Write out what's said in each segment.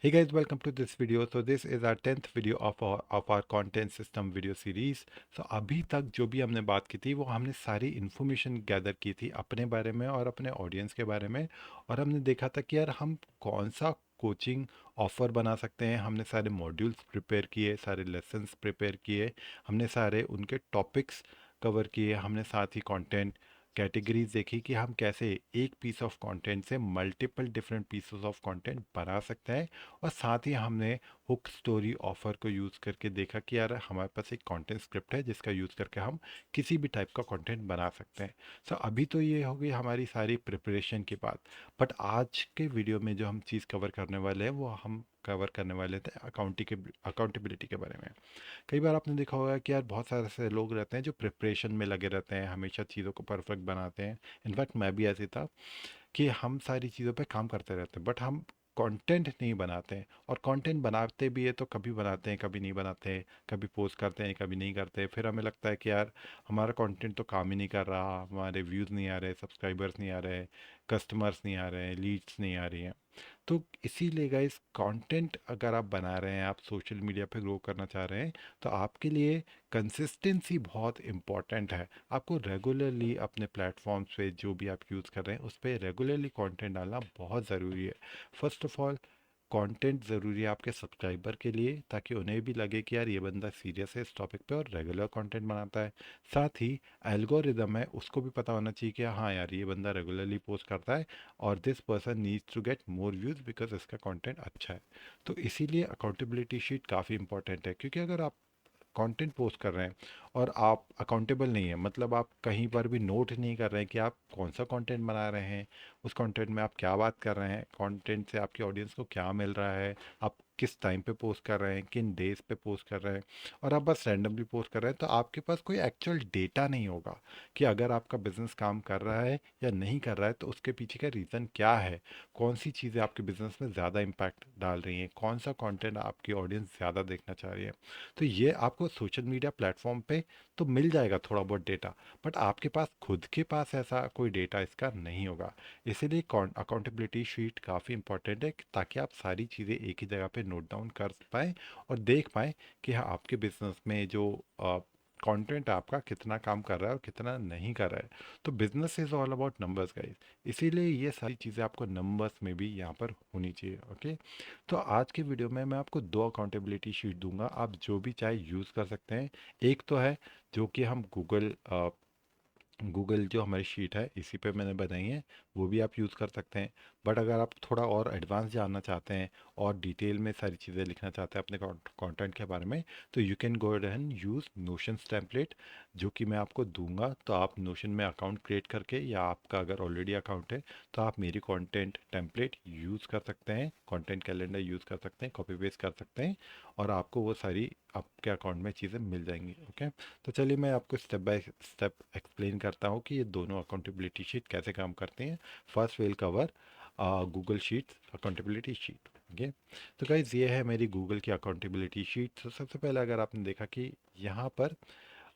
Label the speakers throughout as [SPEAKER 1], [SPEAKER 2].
[SPEAKER 1] Hey guys, welcome to this video. So this is our 10th video of our content system video series. So अभी तक जो भी हमने बात की थी वो हमने सारी इन्फॉर्मेशन गैदर की थी अपने बारे में और अपने ऑडियंस के बारे में। और हमने देखा था कि यार हम कौन सा कोचिंग ऑफ़र बना सकते हैं। हमने सारे मॉड्यूल्स प्रिपेयर किए, सारे लेसन्स प्रिपेयर किए, हमने सारे उनके टॉपिक्स कवर किए, हमने साथ ही कंटेंट कैटेगरीज देखी कि हम कैसे एक पीस ऑफ कंटेंट से multiple different pieces of content बना सकते हैं। और साथ ही हमने हुक स्टोरी ऑफर को यूज़ करके देखा कि यार हमारे पास एक कंटेंट स्क्रिप्ट है जिसका यूज़ करके हम किसी भी टाइप का कंटेंट बना सकते हैं। सो अभी तो ये हो गई हमारी सारी प्रिपरेशन की बात। बट आज के वीडियो में जो हम चीज़ कवर करने वाले हैं वो हम कवर करने वाले थे अकाउंटेबिलिटी के बारे में। कई बार आपने देखा होगा कि यार बहुत सारे ऐसे लोग रहते हैं जो प्रिपरेशन में लगे रहते हैं, हमेशा चीज़ों को परफेक्ट बनाते हैं। इनफैक्ट मैं भी ऐसे था कि हम सारी चीज़ों पे काम करते रहते हैं बट हम कंटेंट नहीं बनाते हैं। और कंटेंट बनाते भी है तो कभी बनाते हैं कभी नहीं बनाते हैं, कभी पोस्ट करते हैं कभी नहीं करते। फिर हमें लगता है कि यार हमारा कंटेंट तो काम ही नहीं कर रहा, हमारे व्यूज़ नहीं आ रहे, सब्सक्राइबर्स नहीं आ रहे, कस्टमर्स नहीं आ रहे हैं, लीड्स नहीं आ रही हैं। तो इसीलिए गाइस कंटेंट अगर आप बना रहे हैं, आप सोशल मीडिया पे ग्रो करना चाह रहे हैं, तो आपके लिए कंसिस्टेंसी बहुत इम्पॉर्टेंट है। आपको रेगुलरली अपने प्लेटफॉर्म्स पे जो भी आप यूज़ कर रहे हैं उस पर रेगुलरली कंटेंट डालना बहुत ज़रूरी है। फर्स्ट ऑफ ऑल कंटेंट ज़रूरी है आपके सब्सक्राइबर के लिए, ताकि उन्हें भी लगे कि यार ये बंदा सीरियस है इस टॉपिक पे और रेगुलर कंटेंट बनाता है। साथ ही एल्गोरिदम है उसको भी पता होना चाहिए कि हाँ यार ये बंदा रेगुलरली पोस्ट करता है और this person needs to get more views because इसका कंटेंट अच्छा है। तो इसीलिए अकाउंटेबिलिटी शीट काफ़ी इंपॉर्टेंट है, क्योंकि अगर आप कंटेंट पोस्ट कर रहे हैं और आप अकाउंटेबल नहीं है, मतलब आप कहीं पर भी नोट नहीं कर रहे हैं कि आप कौन सा कंटेंट बना रहे हैं, उस कंटेंट में आप क्या बात कर रहे हैं, कंटेंट से आपकी ऑडियंस को क्या मिल रहा है, आप किस टाइम पे पोस्ट कर रहे हैं, किन डेज पे पोस्ट कर रहे हैं, और आप बस रैंडमली पोस्ट कर रहे हैं, तो आपके पास कोई एक्चुअल डेटा नहीं होगा कि अगर आपका बिजनेस काम कर रहा है या नहीं कर रहा है तो उसके पीछे का रीज़न क्या है, कौन सी चीज़ें आपके बिजनेस में ज़्यादा इम्पैक्ट डाल रही हैं, कौन सा कंटेंट आपकी ऑडियंस ज़्यादा देखना चाह रही है। तो ये आपको सोशल मीडिया प्लेटफॉर्म पे तो मिल जाएगा थोड़ा बहुत डेटा, बट आपके पास खुद के पास ऐसा कोई डेटा इसका नहीं होगा। इसीलिए अकाउंटेबिलिटी शीट काफ़ी इंपॉर्टेंट है ताकि आप सारी चीज़ें एक ही जगह पे नोट डाउन कर पाएँ और देख पाएँ कि हाँ आपके बिजनेस में जो कंटेंट आपका कितना काम कर रहा है और कितना नहीं कर रहा है। तो business is all about numbers guys, इसीलिए ये सारी चीज़ें आपको नंबर्स में भी यहाँ पर होनी चाहिए। ओके, तो आज के वीडियो में मैं आपको दो अकाउंटेबिलिटी शीट दूंगा, आप जो भी चाहे यूज़ कर सकते हैं। एक तो है जो कि हम गूगल जो हमारी शीट है इसी पे मैंने बनाई है, वो भी आप यूज़ कर सकते हैं। बट अगर आप थोड़ा और एडवांस जानना चाहते हैं और डिटेल में सारी चीज़ें लिखना चाहते हैं अपने कंटेंट के बारे में, तो you can go and use notions template, जो कि मैं आपको दूंगा। तो आप नोशन में अकाउंट क्रिएट करके, या आपका अगर ऑलरेडी अकाउंट है तो आप मेरी कंटेंट टेम्पलेट यूज़ कर सकते हैं, कंटेंट कैलेंडर यूज़ कर सकते हैं, कॉपी पेस्ट कर सकते हैं, और आपको वो सारी आपके अकाउंट में चीज़ें मिल जाएंगी। ओके, तो चलिए मैं आपको स्टेप बाय स्टेप एक्सप्लेन करता हूँ कि ये दोनों अकाउंटेबिलिटी शीट कैसे काम करती हैं। First will cover Google sheet accountability sheet. Okay, तो गाइज ये है मेरी गूगल की अकाउंटेबिलिटी शीट। तो सबसे पहले अगर आपने देखा कि यहाँ पर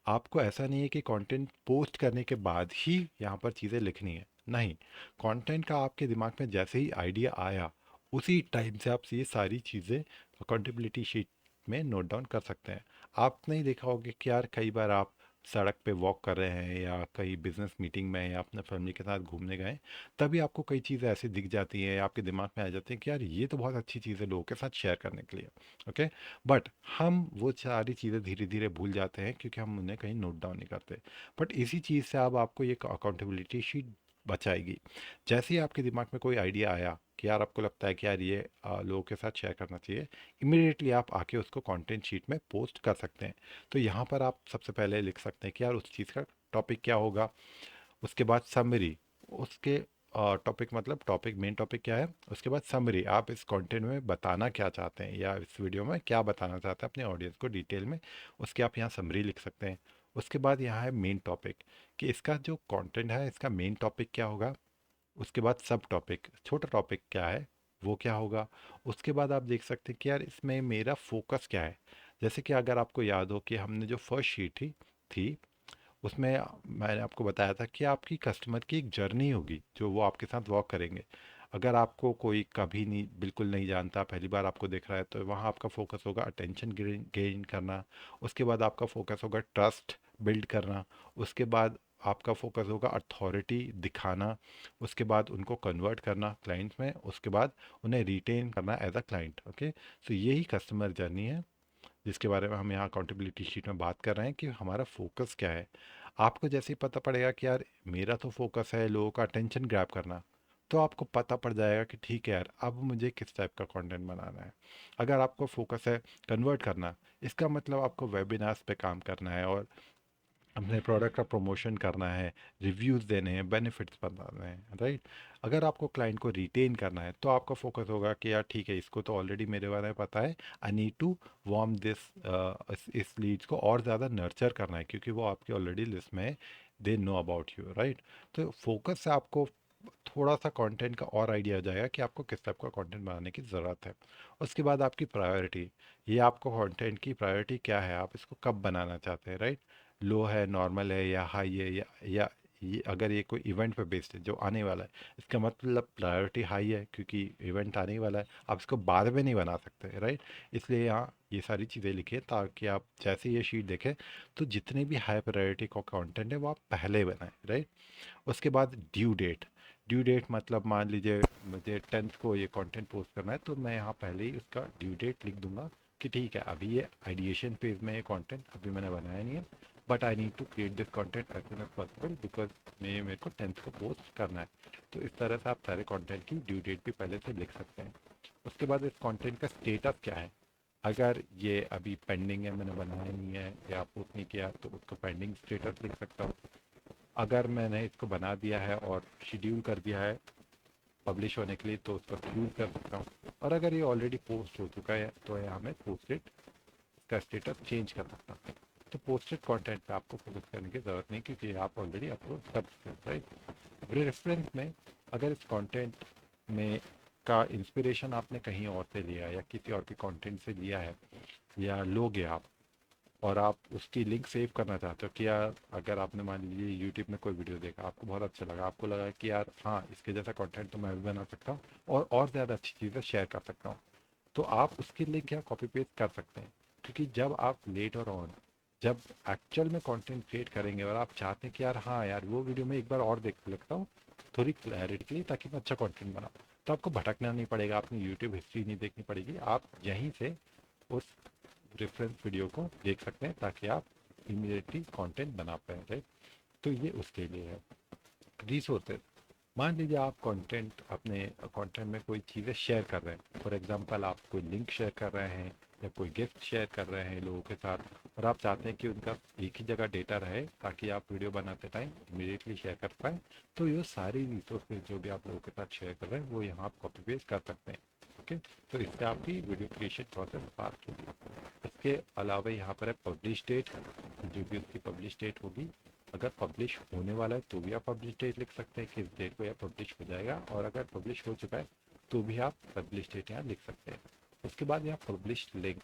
[SPEAKER 1] आपको ऐसा नहीं है कि कंटेंट पोस्ट करने के बाद ही यहाँ पर चीज़ें लिखनी है, नहीं। कंटेंट का आपके दिमाग में जैसे ही आइडिया आया उसी टाइम से आप ये सारी चीज़ें अकाउंटेबिलिटी शीट में नोट डाउन कर सकते हैं। आपने देखा होगा कि यार कई बार आप सड़क पे वॉक कर रहे हैं या कहीं बिजनेस मीटिंग में या अपने फैमिली के साथ घूमने गए, तभी आपको कई चीज़ें ऐसी दिख जाती हैं, आपके दिमाग में आ जाती हैं कि यार ये तो बहुत अच्छी चीज़ है लोगों के साथ शेयर करने के लिए। ओके, बट हम वो सारी चीज़ें धीरे धीरे भूल जाते हैं क्योंकि हम उन्हें कहीं नोट डाउन नहीं करते। बट इसी चीज़ से अब आपको ये अकाउंटेबिलिटी शीट बचाएगी। जैसे ही आपके दिमाग में कोई आइडिया आया कि यार आपको लगता है कि यार ये लोगों के साथ शेयर करना चाहिए, इमिडिएटली आप आके उसको कंटेंट शीट में पोस्ट कर सकते हैं। तो यहाँ पर आप सबसे पहले लिख सकते हैं कि यार उस चीज़ का टॉपिक क्या होगा, उसके बाद समरी, उसके टॉपिक मतलब टॉपिक मेन टॉपिक क्या है, उसके बाद समरी, आप इस कंटेंट में बताना क्या चाहते हैं या इस वीडियो में क्या बताना चाहते हैं अपने ऑडियंस को डिटेल में, उसके आप यहाँ समरी लिख सकते हैं। उसके बाद यहाँ है मेन टॉपिक, कि इसका जो कंटेंट है इसका मेन टॉपिक क्या होगा। उसके बाद सब टॉपिक, छोटा टॉपिक क्या है वो क्या होगा। उसके बाद आप देख सकते हैं कि यार इसमें मेरा फोकस क्या है। जैसे कि अगर आपको याद हो कि हमने जो फर्स्ट शीट थी उसमें मैंने आपको बताया था कि आपकी कस्टमर की एक जर्नी होगी जो वो आपके साथ वॉक करेंगे। अगर आपको कोई कभी नहीं, बिल्कुल नहीं जानता, पहली बार आपको देख रहा है, तो वहाँ आपका फोकस होगा अटेंशन गेन करना। उसके बाद आपका फोकस होगा ट्रस्ट बिल्ड करना। उसके बाद आपका फोकस होगा अथॉरिटी दिखाना। उसके बाद उनको कन्वर्ट करना क्लाइंट्स में। उसके बाद उन्हें रिटेन करना एज अ क्लाइंट। ओके, तो यही कस्टमर जर्नी है जिसके बारे में हम यहाँ अकाउंटेबिलिटी शीट में बात कर रहे हैं कि हमारा फोकस क्या है। आपको जैसे ही पता पड़ेगा कि यार मेरा तो फोकस है लोगों का अटेंशन ग्रैब करना, तो आपको पता पड़ जाएगा कि ठीक है यार, अब मुझे किस टाइप का कंटेंट बनाना है। अगर आपको फोकस है कन्वर्ट करना, इसका मतलब आपको वेबिनार्स पे काम करना है और अपने प्रोडक्ट का प्रमोशन करना है, रिव्यूज़ देने हैं, बेनिफिट्स बताने हैं, राइट। अगर आपको क्लाइंट को रिटेन करना है, तो आपका फोकस होगा कि यार ठीक है, इसको तो ऑलरेडी मेरे बारे में पता है, I need to warm this, इस लीड्स को और ज़्यादा नर्चर करना है क्योंकि वो आपकी ऑलरेडी लिस्ट में है, they know about you, right. तो फोकस से आपको थोड़ा सा कंटेंट का और आइडिया आ जाएगा कि आपको किस टाइप का कंटेंट बनाने की ज़रूरत है। उसके बाद आपकी प्रायोरिटी, ये आपको कंटेंट की प्रायोरिटी क्या है, आप इसको कब बनाना चाहते हैं, राइट। लो है, नॉर्मल है, या हाई है, या ये अगर ये कोई इवेंट पे बेस्ड है जो आने वाला है, इसका मतलब प्रायोरिटी हाई है क्योंकि इवेंट आने ही वाला है, आप इसको बाद में नहीं बना सकते, राइट। इसलिए यहाँ ये सारी चीज़ें लिखिए ताकि आप जैसे ये शीट देखें तो जितने भी हाई प्रायोरिटी का कंटेंट है वो आप पहले बनाएं, राइट। उसके बाद ड्यू डेट। ड्यू डेट मतलब मान लीजिए मुझे 10th को ये कंटेंट पोस्ट करना है, तो मैं यहाँ पहले ही उसका ड्यू डेट लिख दूंगा कि ठीक है, अभी ये आइडिएशन फेज में ये कंटेंट अभी मैंने बनाया नहीं है, but I need to create this content as soon as possible because मेरे को 10th को पोस्ट करना है। तो इस तरह से आप सारे कंटेंट की ड्यू डेट भी पहले से लिख सकते हैं। उसके बाद इस कंटेंट का स्टेटस क्या है। अगर ये अभी पेंडिंग है, मैंने बनाया नहीं है या पोस्ट नहीं किया, तो उसका पेंडिंग स्टेटस लिख सकता हूँ। अगर मैंने इसको बना दिया है और शेड्यूल कर दिया है पब्लिश होने के लिए, तो उसको शेड्यूल कर सकता हूँ। और अगर ये ऑलरेडी पोस्ट हो चुका है तो यहाँ मैं पोस्टेड का स्टेटस चेंज कर सकता हूँ। तो पोस्टेड कंटेंट पे आपको फोकस करने की ज़रूरत नहीं क्योंकि आप ऑलरेडी अपलोड कर चुके हैं, राइट। रेफरेंस में, अगर इस कंटेंट में का इंस्पिरेशन आपने कहीं और से लिया है या किसी और के कंटेंट से लिया है या लोगे आप, और आप उसकी लिंक सेव करना चाहते हो कि यार अगर आपने मान लीजिए यूट्यूब में कोई वीडियो देखा, आपको बहुत अच्छा लगा, आपको लगा कि यार हाँ, इसके जैसा कंटेंट तो मैं भी बना सकता हूँ और ज़्यादा अच्छी चीज़ें शेयर कर सकता हूँ, तो आप उसकी लिंक यहाँ कॉपी पेस्ट कर सकते हैं। क्योंकि जब आप लेटर ऑन, जब एक्चुअल में कंटेंट क्रिएट करेंगे और आप चाहते हैं कि यार हाँ यार, वो वीडियो में एक बार और देख लेता हूँ थोड़ी क्लैरिटी के लिए ताकि मैं अच्छा कंटेंट बनाऊँ, तो आपको भटकना नहीं पड़ेगा, अपनी यूट्यूब हिस्ट्री नहीं देखनी पड़ेगी, आप यहीं से उस रेफरेंस वीडियो को देख सकते हैं ताकि आप इमीडिएटली कंटेंट बना पाए, राइट। तो ये उसके लिए है। रिसोर्सेज, मान लीजिए आप कंटेंट, अपने कंटेंट में कोई चीज़ें शेयर कर रहे हैं, फॉर एग्जांपल आप कोई लिंक शेयर कर रहे हैं या कोई गिफ्ट शेयर कर रहे हैं लोगों के साथ, और आप चाहते हैं कि उनका एक ही जगह डेटा रहे ताकि आप वीडियो बनाते टाइम इमीडिएटली शेयर कर पाएँ, तो ये सारी रिसोर्सेज जो भी आप लोगों के साथ शेयर कर रहे हैं वो यहाँ आप कॉपी पेस्ट कर सकते हैं। ओके, तो इससे आपकी वीडियो क्रिएशन प्रोसेस फास्ट होगी। इसके अलावा यहाँ पर है पब्लिश डेट, जो भी उसकी पब्लिश डेट होगी, अगर पब्लिश होने वाला है तो भी आप पब्लिश डेट लिख सकते हैं किस डेट को यह पब्लिश हो जाएगा, और अगर पब्लिश हो चुका है तो भी आप पब्लिश डेट यहाँ लिख सकते हैं। उसके बाद यहाँ पब्लिश लिंक,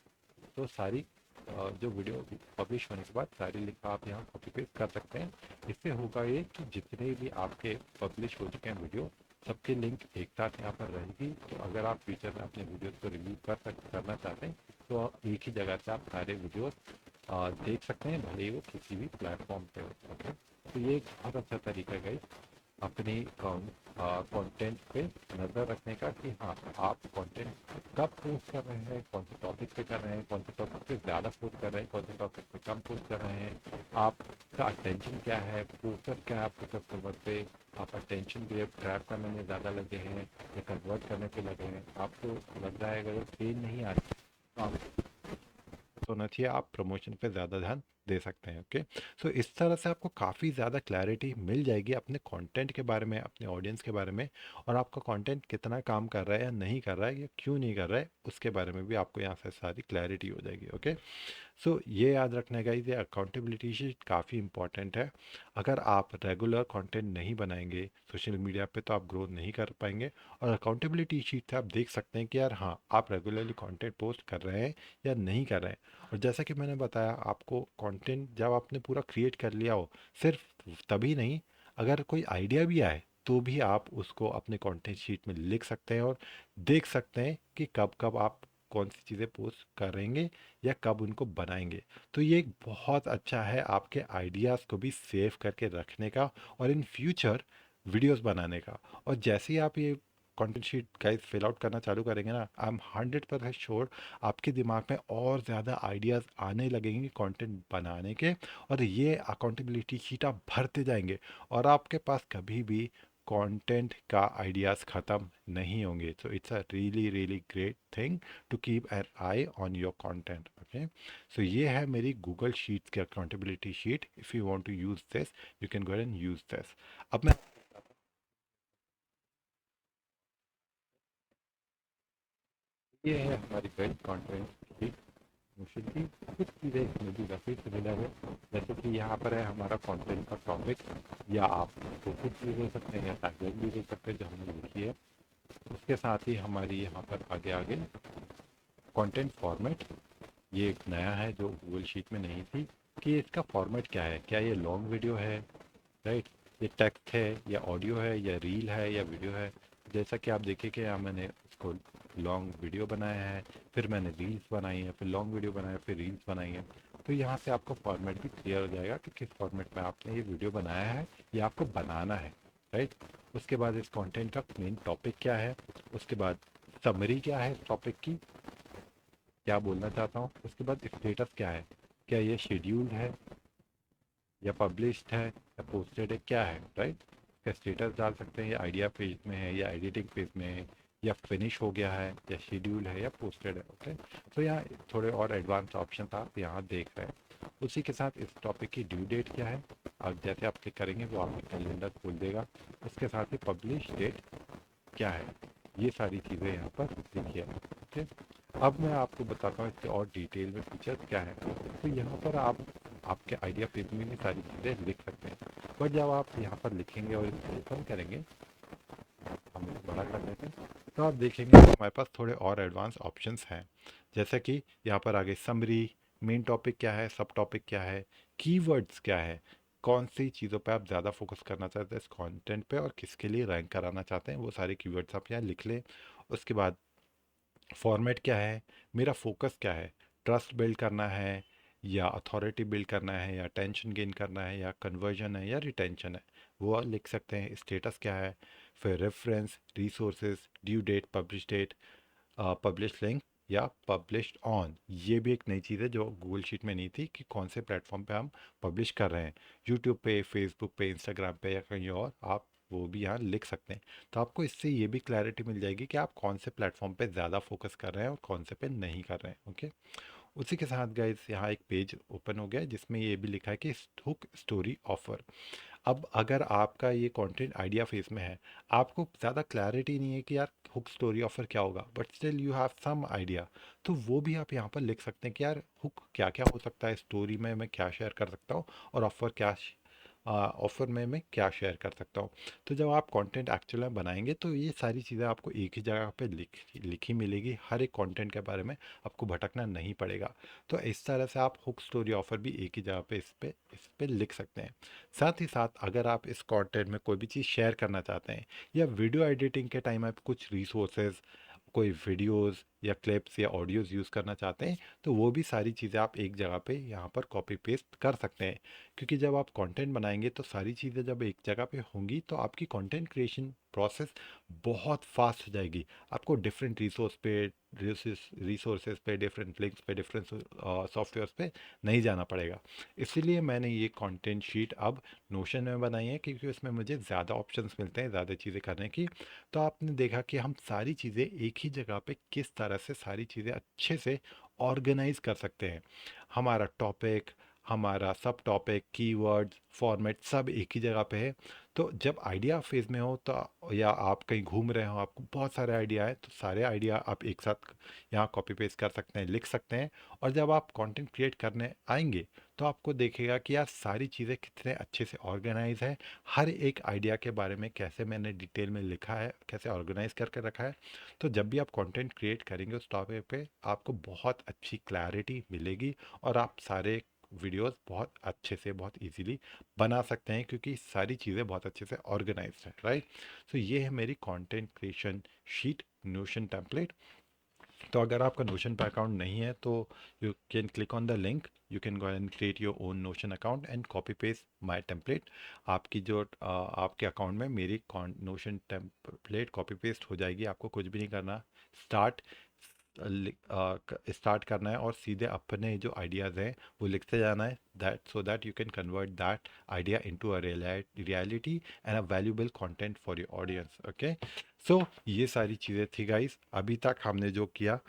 [SPEAKER 1] तो सारी जो वीडियो पब्लिश होने के बाद सारी लिंक आप यहाँ कॉपी पेस्ट कर सकते हैं। इससे होगा ये कि जितने भी आपके पब्लिश हो चुके हैं वीडियो, सबकी लिंक एक साथ यहाँ पर रहेगी, तो अगर आप फ्यूचर में अपने वीडियोस को रिव्यू करना चाहते हैं तो एक ही जगह से आप सारे वीडियोस देख सकते हैं, भले ही वो किसी भी प्लेटफॉर्म पे हो। ओके, तो ये एक बहुत अच्छा तरीका है अपनी कंटेंट पे नज़र रखने का कि हाँ, आप कंटेंट कब पोस्ट कर रहे हैं, कौन से टॉपिक पे कर रहे हैं, कौन से टॉपिक पे ज़्यादा पोस्ट कर रहे हैं, कौन से टॉपिक पे कम पोस्ट कर रहे हैं, आपका अटेंशन क्या है, फोकस क्या है आपके कस्टमर पे, आप अटेंशन ग्रैब करने में ज़्यादा लगे हैं या कन्वर्ट करने पे लगे हैं। आपको लग रहा है अगर सेल नहीं आ रही तो आप होना चाहिए, आप प्रमोशन पे ज़्यादा ध्यान दे सकते हैं। ओके, सो इस तरह से आपको काफ़ी ज़्यादा क्लैरिटी मिल जाएगी अपने कंटेंट के बारे में, अपने ऑडियंस के बारे में, और आपका कंटेंट कितना काम कर रहा है या नहीं कर रहा है या क्यों नहीं कर रहा है उसके बारे में भी आपको यहाँ से सारी क्लैरिटी हो जाएगी। ओके, सो ये याद रखने का, ये अकाउंटेबिलिटी शीट काफ़ी इंपॉर्टेंट है। अगर आप रेगुलर कंटेंट नहीं बनाएंगे सोशल मीडिया पे तो आप ग्रोथ नहीं कर पाएंगे, और अकाउंटेबिलिटी शीट से आप देख सकते हैं कि यार हाँ, आप रेगुलरली कंटेंट पोस्ट कर रहे हैं या नहीं कर रहे हैं। और जैसा कि मैंने बताया आपको, कंटेंट जब आपने पूरा क्रिएट कर लिया हो, सिर्फ तभी नहीं, अगर कोई आइडिया भी आए तो भी आप उसको अपने कंटेंट शीट में लिख सकते हैं और देख सकते हैं कि कब कब आप कौन सी चीज़ें पोस्ट करेंगे या कब उनको बनाएंगे। तो ये एक बहुत अच्छा है आपके आइडियाज़ को भी सेव करके रखने का और इन फ्यूचर वीडियोस बनाने का। और जैसे ही आप ये content sheet guys fill out करना चालू करेंगे ना, आई एम 100% श्योर आपके दिमाग में और ज़्यादा आइडियाज़ आने लगेंगे कंटेंट बनाने के। और ये अकाउंटेबिलिटी शीट आप भरते जाएंगे और आपके पास कभी भी कंटेंट का आइडियाज़ ख़त्म नहीं होंगे। So it's a really really great thing to keep an eye on your content. Okay, so ये है मेरी गूगल शीट्स की accountability sheet. If you want to use this, you can go and use this. अब मैं ये है हमारी best content sheet. मुश्किल की कुछ चीज़ें इसमें भी काफ़ी सिमिलर है, जैसे कि यहाँ पर है हमारा कंटेंट का टॉपिक, या आप फोकस भी दे सकते हैं या टैगलाइन भी दे सकते हैं जो हमने लिखी है। उसके साथ ही हमारी यहाँ पर आगे आगे कंटेंट फॉर्मेट, ये एक नया है जो गूगल शीट में नहीं थी, कि इसका फॉर्मेट क्या है, क्या ये लॉन्ग वीडियो है, राइट, ये टेक्स्ट है या ऑडियो है या रील है या वीडियो है। जैसा कि आप देखिए कि यहाँ मैंने उसको लॉन्ग वीडियो बनाया है, फिर मैंने रील्स बनाई है, फिर लॉन्ग वीडियो बनाया, फिर रील्स बनाई है। तो यहाँ से आपको फॉर्मेट भी क्लियर हो जाएगा कि किस फॉर्मेट में आपने ये वीडियो बनाया है या आपको बनाना है, राइट। उसके बाद इस कंटेंट का मेन टॉपिक क्या है, उसके बाद समरी क्या है इस टॉपिक की, क्या बोलना चाहता हूँ, उसके बाद स्टेटस क्या है, क्या ये शेड्यूल्ड है या पब्लिश्ड है या पोस्टेड है, क्या है, राइट। इसका स्टेटस डाल सकते हैं, या आइडिया पेज में है या एडिटिंग पेज में है, या फिनिश हो गया है या शेड्यूल है या पोस्टेड है। ओके, तो यहाँ थोड़े और एडवांस ऑप्शन आप यहाँ देख रहे हैं। उसी के साथ इस टॉपिक की ड्यू डेट क्या है, और जैसे आप क्लिक करेंगे वो आपके कैलेंडर खोल देगा। उसके साथ ही पब्लिश डेट क्या है, ये सारी चीज़ें यहाँ पर लिखी है। ओके, अब मैं आपको बताता हूँ इसके और डिटेल में फीचर्स क्या है। तो यहाँ पर आप आपके आइडिया पेज में भी सारी चीज़ें लिख सकते हैं, बट जब आप यहाँ पर लिखेंगे और इसको ओपन करेंगे, हम इसको बड़ा कर देते हैं, तो आप देखेंगे कि हमारे पास थोड़े और एडवांस ऑप्शंस हैं। जैसे कि यहाँ पर आगे समरी, मेन टॉपिक क्या है, सब टॉपिक क्या है, कीवर्ड्स क्या है, कौन सी चीज़ों पे आप ज़्यादा फोकस करना चाहते हैं इस कंटेंट पे और किसके लिए रैंक कराना चाहते हैं, वो सारे कीवर्ड्स आप यहाँ लिख लें। उसके बाद फॉर्मेट क्या है, मेरा फोकस क्या है, ट्रस्ट बिल्ड करना है या अथॉरिटी बिल्ड करना है या टेंशन गेन करना है या कन्वर्जन है या रिटेंशन है, वो आप लिख सकते हैं। स्टेटस क्या है, फिर reference, resources, due date, publish date, publish link या पब्लिश्ड ऑन। ये भी एक नई चीज़ है जो गूगल शीट में नहीं थी, कि कौन से प्लेटफॉर्म पे हम पब्लिश कर रहे हैं, यूट्यूब पे, फेसबुक पे, इंस्टाग्राम पे या कहीं और, आप वो भी यहाँ लिख सकते हैं। तो आपको इससे ये भी क्लैरिटी मिल जाएगी कि आप कौन से प्लेटफॉर्म पे ज़्यादा फोकस कर रहे हैं और कौन से पे नहीं कर रहे हैं। ओके, उसी के साथ गाइस यहाँ एक पेज ओपन हो गया है जिसमें ये भी लिखा है कि हुक स्टोरी ऑफर। अब अगर आपका ये कंटेंट आइडिया फेज में है, आपको ज़्यादा क्लैरिटी नहीं है कि यार हुक स्टोरी ऑफर क्या होगा, but still you have some idea, तो वो भी आप यहाँ पर लिख सकते हैं कि यार हुक क्या क्या हो सकता है, स्टोरी में मैं क्या शेयर कर सकता हूँ और ऑफर क्या, ऑफर में मैं क्या शेयर कर सकता हूँ। तो जब आप कंटेंट एक्चुअल में बनाएंगे तो ये सारी चीज़ें आपको एक ही जगह पे लिखी मिलेगी, हर एक कंटेंट के बारे में आपको भटकना नहीं पड़ेगा। तो इस तरह से आप हुक स्टोरी ऑफर भी एक ही जगह पे इस पे लिख सकते हैं। साथ ही साथ अगर आप इस कंटेंट में कोई भी चीज़ शेयर करना चाहते हैं या वीडियो एडिटिंग के टाइम आप कुछ रिसोर्सेज, कोई वीडियोस या क्लिप्स या ऑडियोज़ यूज़ करना चाहते हैं, तो वो भी सारी चीज़ें आप एक जगह पे यहाँ पर कॉपी पेस्ट कर सकते हैं। क्योंकि जब आप कंटेंट बनाएंगे तो सारी चीज़ें जब एक जगह पे होंगी तो आपकी कंटेंट क्रिएशन प्रोसेस बहुत फास्ट हो जाएगी। आपको डिफरेंट रिसोर्सेज पे, डिफरेंट लिंक्स पे, डिफरेंट सॉफ्टवेयर्स पे नहीं जाना पड़ेगा। इसीलिए मैंने ये कंटेंट शीट अब नोशन में बनाई है, क्योंकि उसमें मुझे ज़्यादा ऑप्शंस मिलते हैं ज़्यादा चीज़ें करने की। तो आपने देखा कि हम सारी चीज़ें एक ही जगह पे किस तरह से सारी चीज़ें अच्छे से ऑर्गेनाइज कर सकते हैं। हमारा टॉपिक, हमारा सब टॉपिक, कीवर्ड्स, फॉर्मेट सब एक ही जगह पे है। तो जब आइडिया फेज में हो तो, या आप कहीं घूम रहे हो, आपको बहुत सारे आइडिया है, तो सारे आइडिया आप एक साथ यहाँ कॉपी पेस्ट कर सकते हैं, लिख सकते हैं। और जब आप कंटेंट क्रिएट करने आएंगे तो आपको देखेगा कि यार सारी चीज़ें कितने अच्छे से ऑर्गेनाइज है, हर एक आइडिया के बारे में कैसे मैंने डिटेल में लिखा है, कैसे ऑर्गेनाइज करके रखा है। तो जब भी आप कंटेंट क्रिएट करेंगे उस टॉपिक पे आपको बहुत अच्छी क्लैरिटी मिलेगी और आप सारे वीडियोस बहुत अच्छे से बहुत इजीली बना सकते हैं, क्योंकि सारी चीज़ें बहुत अच्छे से ऑर्गेनाइज्ड है, राइट। सो ये है मेरी content creation sheet notion template. तो अगर आपका नोशन पे अकाउंट नहीं है तो you can click on the link, you can go and create your own notion account and copy paste my template. आपकी जो आपके अकाउंट में मेरी नोशन टेम्पलेट कॉपी पेस्ट हो जाएगी, आपको कुछ भी नहीं करना। स्टार्ट स्टार्ट करना है और सीधे अपने जो आइडियाज़ हैं वो लिखते जाना है, that so that you can convert that idea into a reality and a valuable content for your audience. Okay, so ये सारी चीज़ें थी गाइस। अभी तक हमने जो किया,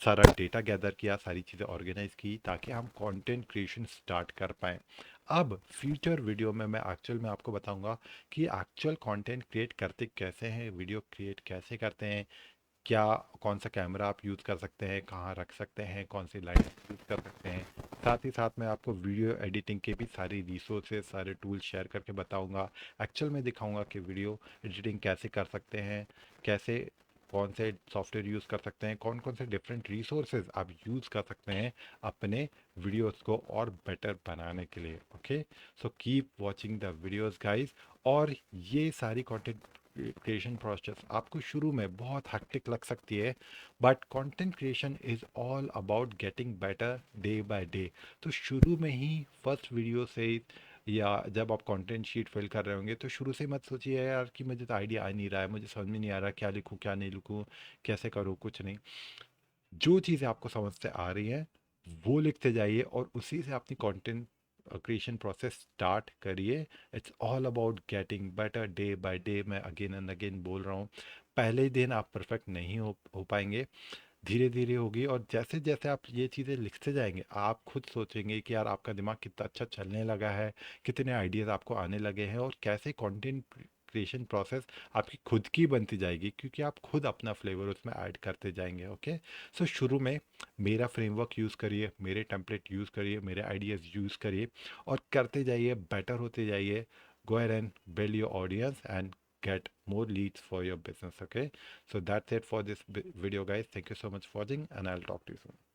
[SPEAKER 1] सारा डेटा गैदर किया, सारी चीज़ें ऑर्गेनाइज की ताकि हम कंटेंट क्रिएशन स्टार्ट कर पाएँ। अब फ्यूचर वीडियो में मैं एक्चुअल में आपको बताऊंगा कि एक्चुअल कंटेंट क्रिएट करते कैसे हैं, वीडियो क्रिएट कैसे करते हैं, क्या कौन सा कैमरा आप यूज़ कर सकते हैं, कहाँ रख सकते हैं, कौन सी लाइट यूज़ कर सकते हैं। साथ ही साथ मैं आपको वीडियो एडिटिंग के भी सारी रिसोर्सेज, सारे टूल शेयर करके बताऊंगा। एक्चुअल में दिखाऊंगा कि वीडियो एडिटिंग कैसे कर सकते हैं, कैसे कौन से सॉफ्टवेयर यूज़ कर सकते हैं, कौन कौन से डिफरेंट रिसोर्सेज आप यूज़ कर सकते हैं अपने वीडियोस को और बेटर बनाने के लिए। Okay, so keep watching the videos guys. और ये सारी कंटेंट क्रिएशन प्रोसेस आपको शुरू में बहुत हेक्टिक लग सकती है, but content creation is all about getting better day by day. तो शुरू में ही फर्स्ट वीडियो से या जब आप कंटेंट शीट फिल कर रहे होंगे तो शुरू से मत सोचिए यार कि मुझे तो आइडिया आ नहीं रहा है, मुझे समझ में नहीं आ रहा क्या लिखूँ क्या नहीं लिखूँ, कैसे करूँ, कुछ नहीं। जो चीज़ें आपको समझ से आ रही हैं वो लिखते जाइए और उसी से अपनी कंटेंट क्रिएशन प्रोसेस स्टार्ट करिए। It's all about getting better day by day. मैं अगेन एंड अगेन बोल रहा हूँ, पहले ही दिन आप परफेक्ट नहीं हो पाएंगे, धीरे धीरे होगी। और जैसे जैसे आप ये चीज़ें लिखते जाएंगे आप खुद सोचेंगे कि यार आपका दिमाग कितना अच्छा चलने लगा है, कितने आइडियाज़ आपको आने लगे हैं, और कैसे कंटेंट क्रिएशन प्रोसेस आपकी खुद की बनती जाएगी, क्योंकि आप खुद अपना फ्लेवर उसमें ऐड करते जाएंगे। ओके, सो शुरू में मेरा फ्रेमवर्क यूज़ करिए, मेरे टेम्पलेट यूज़ करिए, मेरे आइडियाज़ यूज़ करिए और करते जाइए, बेटर होते जाइए। गो ahead and build your audience and get more leads for your business. Okay, so that's it for this video guys. Thank you so much for watching and I'll talk to you soon.